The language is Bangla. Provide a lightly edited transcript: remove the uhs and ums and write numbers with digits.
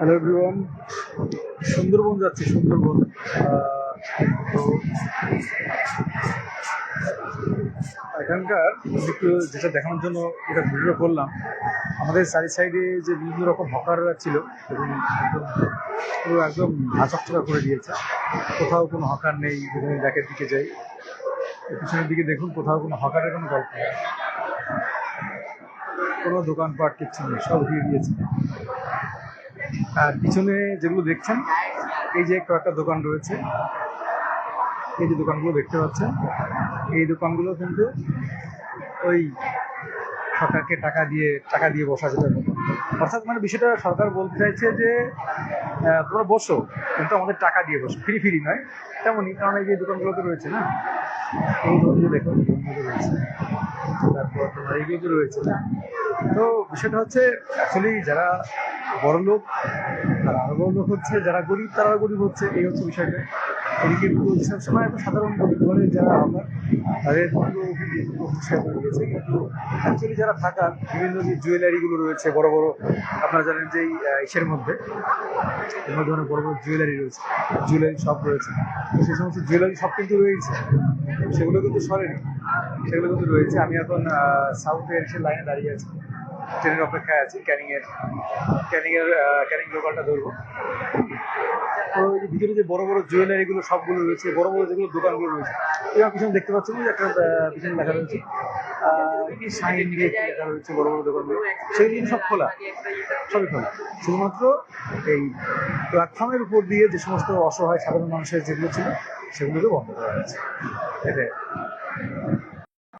হ্যালো এভরিওয়ান, সুন্দরবন যাচ্ছি। সুন্দরবন তো এখানকার একটু যেটা দেখানোর জন্য এটা ভিডিও করলাম। আমাদের চারি সাইডে যে বিভিন্ন রকম হকাররা ছিল এবং একদম পুরো একদম ঝাঁচকচকা করে দিয়েছে। কোথাও কোনো হকার নেই। যদি ব্যাকের দিকে যাই, পিছনের দিকে দেখুন, কোথাও কোনো হকারের কোনো গল্প নেই, কোনো দোকানপাট কিচ্ছু নেই, সব উঠিয়ে দিয়েছে। আর পিছনে যেগুলো দেখছেন, এই যে কয়েকটা দোকান রয়েছে, এই যে দোকানগুলো দেখতে পাচ্ছেন, এই দোকানগুলো কিন্তু ওই সরকারকে টাকা দিয়ে বসা যেটা মতো। অর্থাৎ মানে বিষয়টা সরকার বলতে চাইছে যে তোমরা বসো, কিন্তু আমাদের টাকা দিয়ে বসো, ফ্রি ফ্রি নয়। তেমনই, কারণ এই যে দোকানগুলোতে রয়েছে না, এই দোকানগুলো দেখুন, দোকানগুলো রয়েছে, তারপর তোমার এইগুলো রয়েছে না। তো বিষয়টা হচ্ছে অ্যাকচুয়ালি যারা বড় লোক, তারা আরো বড় লোক হচ্ছে, যারা গরিব তারা গরিব হচ্ছে, এই হচ্ছে বিষয়টা। এদিকে সবসময় একটা সাধারণ গরিব ঘরে যারা আমার তাদের সমস্যা হয়ে গেছে। কিন্তু অ্যাকচুয়ালি যারা থাকার বিভিন্ন যে জুয়েলারিগুলো রয়েছে বড় বড়, আপনারা জানেন যে এই ইসের মধ্যে বিভিন্ন ধরনের বড় বড় জুয়েলারি রয়েছে, জুয়েলারি শপ রয়েছে। তো সেই সমস্ত জুয়েলারি শপ কিন্তু রয়েছে, সেগুলো কিন্তু সরেনি, সেগুলো কিন্তু রয়েছে। আমি এখন সাউথের সে লাইনে দাঁড়িয়ে আছি, ট্রেনের অপেক্ষায় আছি। ক্যানিং লোকালটা ধরবো। তো এই যে ভিতরে যে বড় বড় জুয়েলারিগুলো সবগুলো রয়েছে, বড় বড় যেগুলো দোকানগুলো রয়েছে, এবং পিছনে দেখতে পাচ্ছেন যে একটা পিছনে লেখা রয়েছে কি সাইন দিয়ে লেখা রয়েছে, বড় বড় দোকানগুলো সেগুলো সব খোলা, সবই খোলা। শুধুমাত্র এই প্ল্যাটফর্মের উপর দিয়ে যে সমস্ত অসহায় সাধারণ মানুষের যেগুলো ছিল, সেগুলোকে বন্ধ করা হয়েছে, এটাই।